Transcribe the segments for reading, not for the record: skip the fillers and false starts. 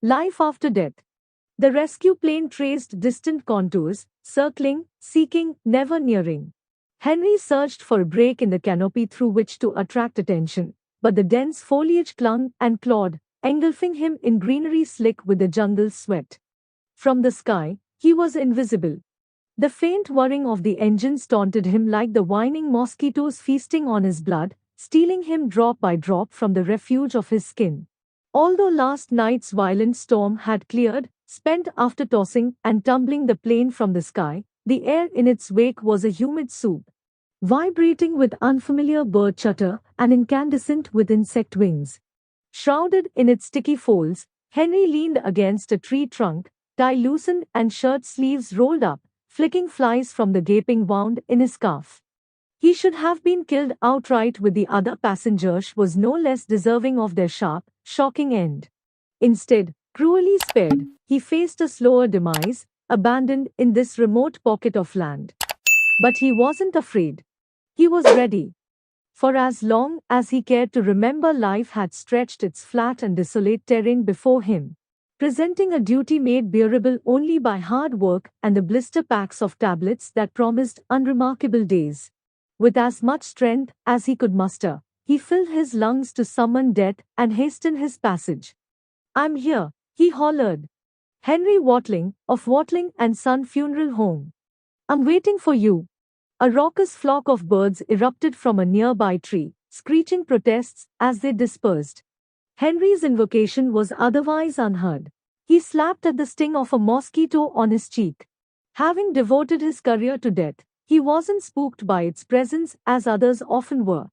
Life after death. The rescue plane traced distant contours, circling, seeking, never nearing. Henry searched for a break in the canopy through which to attract attention, but the dense foliage clung and clawed, engulfing him in greenery slick with the jungle's sweat. From the sky, he was invisible. The faint whirring of the engines taunted him like the whining mosquitoes feasting on his blood, stealing him drop by drop from the refuge of his skin. Although last night's violent storm had cleared, spent after tossing and tumbling the plane from the sky, the air in its wake was a humid soup, vibrating with unfamiliar bird chatter and incandescent with insect wings. Shrouded in its sticky folds, Henry leaned against a tree trunk, tie loosened and shirt sleeves rolled up, flicking flies from the gaping wound in his scarf. He should have been killed outright, with the other passengers was no less deserving of their sharp, shocking end. Instead, cruelly spared, he faced a slower demise, abandoned in this remote pocket of land. But he wasn't afraid. He was ready. For as long as he cared to remember, life had stretched its flat and desolate terrain before him, presenting a duty made bearable only by hard work and the blister packs of tablets that promised unremarkable days. With as much strength as he could muster, he filled his lungs to summon death and hasten his passage. "I'm here," he hollered. "Henry Watling, of Watling and Son Funeral Home. I'm waiting for you." A raucous flock of birds erupted from a nearby tree, screeching protests as they dispersed. Henry's invocation was otherwise unheard. He slapped at the sting of a mosquito on his cheek. Having devoted his career to death, he wasn't spooked by its presence as others often were.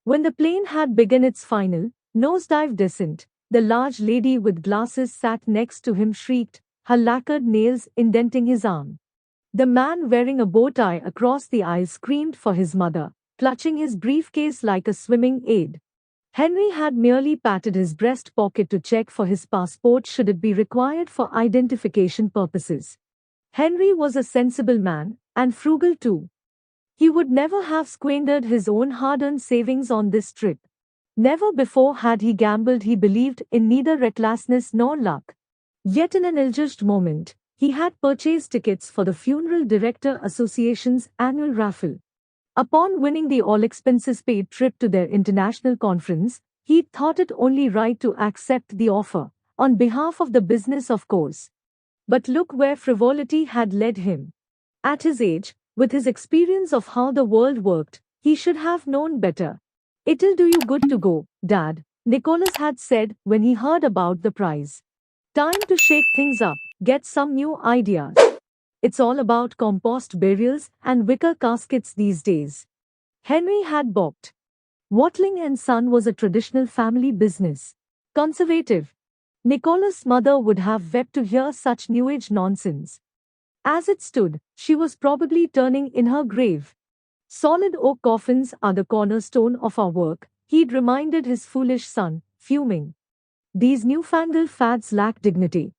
When the plane had begun its final, nosedive descent, the large lady with glasses sat next to him shrieked, her lacquered nails indenting his arm. The man wearing a bow tie across the aisle screamed for his mother, clutching his briefcase like a swimming aid. Henry had merely patted his breast pocket to check for his passport should it be required for identification purposes. Henry was a sensible man, and frugal too. He would never have squandered his own hard-earned savings on this trip. Never before had he gambled. He believed in neither recklessness nor luck. Yet in an ill-judged moment, he had purchased tickets for the Funeral Director Association's annual raffle. Upon winning the all-expenses-paid trip to their international conference, he thought it only right to accept the offer, on behalf of the business of course. But look where frivolity had led him. At his age, with his experience of how the world worked, he should have known better. "It'll do you good to go, Dad," Nicholas had said when he heard about the prize. "Time to shake things up, get some new ideas. It's all about compost burials and wicker caskets these days." Henry had balked. Watling and Son was a traditional family business. Conservative. Nicholas' mother would have wept to hear such New Age nonsense. As it stood, she was probably turning in her grave. "Solid oak coffins are the cornerstone of our work," he'd reminded his foolish son, fuming. "These newfangled fads lack dignity."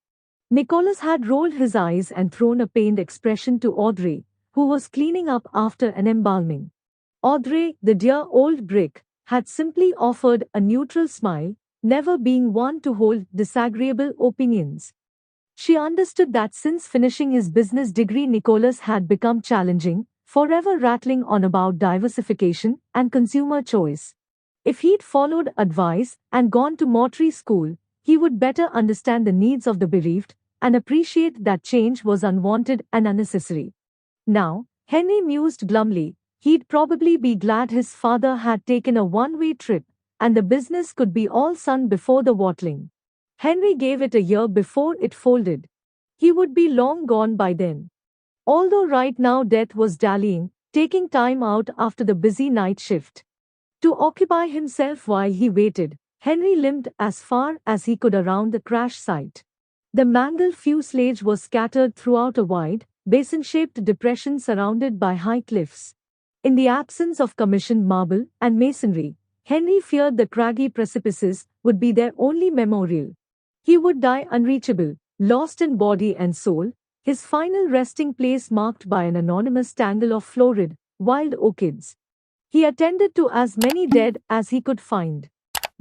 Nicholas had rolled his eyes and thrown a pained expression to Audrey, who was cleaning up after an embalming. Audrey, the dear old brick, had simply offered a neutral smile, never being one to hold disagreeable opinions. She understood that since finishing his business degree, Nicholas had become challenging, forever rattling on about diversification and consumer choice. If he'd followed advice and gone to mortuary school, he would better understand the needs of the bereaved and appreciate that change was unwanted and unnecessary. Now, Henry mused glumly, he'd probably be glad his father had taken a one-way trip, and the business could be all Son before the Watling. Henry gave it a year before it folded. He would be long gone by then. Although right now death was dallying, taking time out after the busy night shift. To occupy himself while he waited, Henry limped as far as he could around the crash site. The mangled fuselage was scattered throughout a wide, basin-shaped depression surrounded by high cliffs. In the absence of commissioned marble and masonry, Henry feared the craggy precipices would be their only memorial. He would die unreachable, lost in body and soul, his final resting place marked by an anonymous tangle of florid, wild orchids. He attended to as many dead as he could find.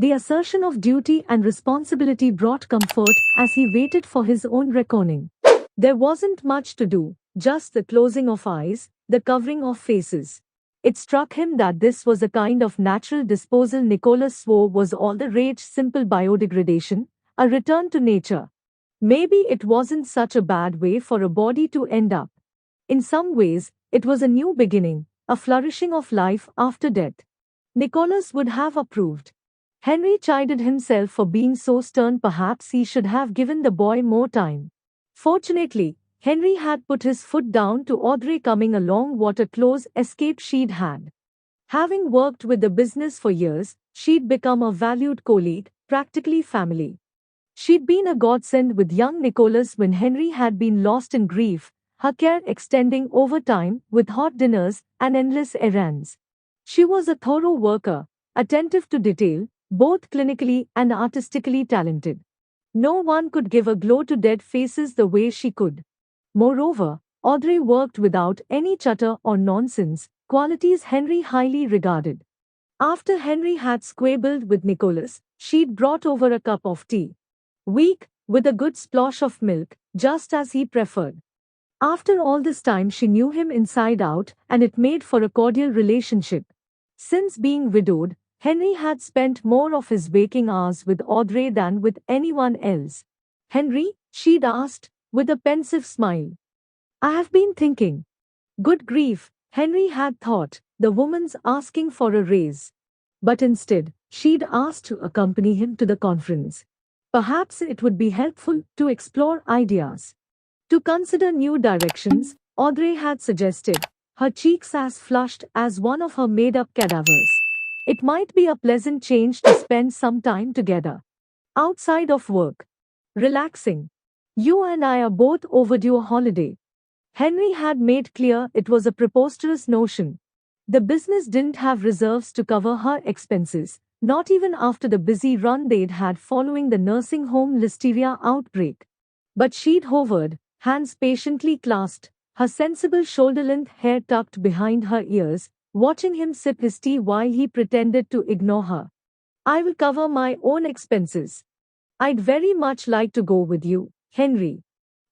The assertion of duty and responsibility brought comfort as he waited for his own reckoning. There wasn't much to do, just the closing of eyes, the covering of faces. It struck him that this was a kind of natural disposal Nicholas swore was all the rage, simple biodegradation, a return to nature. Maybe it wasn't such a bad way for a body to end up. In some ways, it was a new beginning, a flourishing of life after death. Nicholas would have approved. Henry chided himself for being so stern. Perhaps he should have given the boy more time. Fortunately, Henry had put his foot down to Audrey coming along. What a close escape she'd had. Having worked with the business for years, she'd become a valued colleague, practically family. She'd been a godsend with young Nicholas when Henry had been lost in grief, her care extending over time with hot dinners and endless errands. She was a thorough worker, attentive to detail, both clinically and artistically talented. No one could give a glow to dead faces the way she could. Moreover, Audrey worked without any chatter or nonsense, qualities Henry highly regarded. After Henry had squabbled with Nicholas, she'd brought over a cup of tea. Weak, with a good splosh of milk, just as he preferred. After all this time she knew him inside out, and it made for a cordial relationship. Since being widowed, Henry had spent more of his waking hours with Audrey than with anyone else. "Henry," she'd asked, with a pensive smile. "I have been thinking." Good grief, Henry had thought, the woman's asking for a raise. But instead, she'd asked to accompany him to the conference. Perhaps it would be helpful to explore ideas. To consider new directions, Audrey had suggested, her cheeks as flushed as one of her made-up cadavers. It might be a pleasant change to spend some time together. Outside of work. Relaxing. "You and I are both overdue a holiday." Henry had made clear it was a preposterous notion. The business didn't have reserves to cover her expenses, not even after the busy run they'd had following the nursing home listeria outbreak. But she'd hovered, hands patiently clasped, her sensible shoulder-length hair tucked behind her ears, watching him sip his tea while he pretended to ignore her. "I will cover my own expenses." "I'd very much like to go with you, Henry."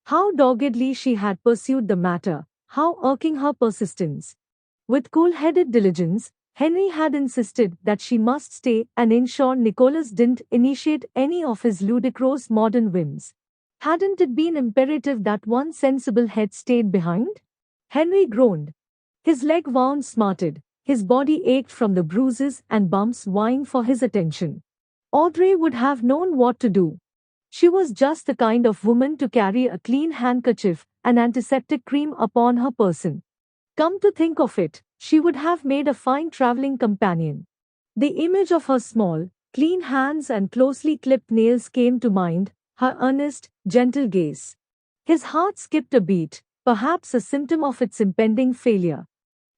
How doggedly she had pursued the matter, how irking her persistence. With cool-headed diligence, Henry had insisted that she must stay and ensure Nicholas didn't initiate any of his ludicrous modern whims. Hadn't it been imperative that one sensible head stayed behind? Henry groaned. His leg wound smarted, his body ached from the bruises and bumps vying for his attention. Audrey would have known what to do. She was just the kind of woman to carry a clean handkerchief and antiseptic cream upon her person. Come to think of it, she would have made a fine traveling companion. The image of her small, clean hands and closely clipped nails came to mind, her earnest, gentle gaze. His heart skipped a beat, perhaps a symptom of its impending failure.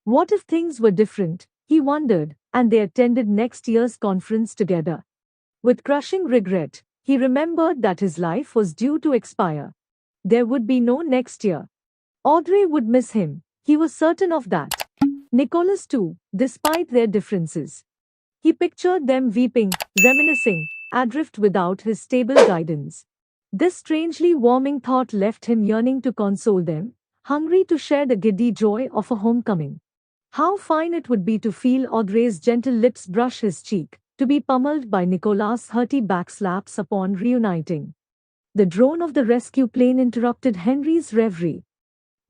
What if things were different, he wondered, and they attended next year's conference together? With crushing regret, he remembered that his life was due to expire. There would be no next year. Audrey would miss him, he was certain of that. Nicholas too, despite their differences. He pictured them weeping, reminiscing, adrift without his stable guidance. This strangely warming thought left him yearning to console them, hungry to share the giddy joy of a homecoming. How fine it would be to feel Audrey's gentle lips brush his cheek, to be pummeled by Nicholas' hearty backslaps upon reuniting. The drone of the rescue plane interrupted Henry's reverie.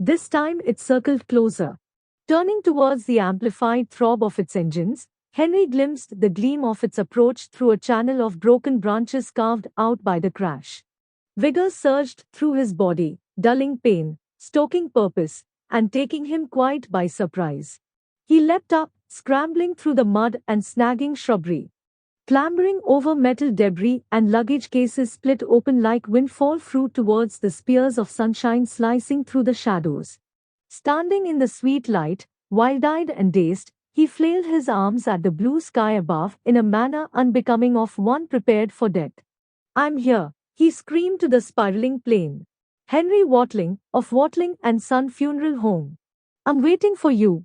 This time it circled closer. Turning towards the amplified throb of its engines, Henry glimpsed the gleam of its approach through a channel of broken branches carved out by the crash. Vigor surged through his body, dulling pain, stoking purpose, and taking him quite by surprise. He leapt up, scrambling through the mud and snagging shrubbery. Clambering over metal debris and luggage cases split open like windfall fruit towards the spears of sunshine slicing through the shadows. Standing in the sweet light, wild-eyed and dazed, he flailed his arms at the blue sky above in a manner unbecoming of one prepared for death. "I'm here," he screamed to the spiraling plane. "Henry Watling, of Watling and Son Funeral Home. I'm waiting for you."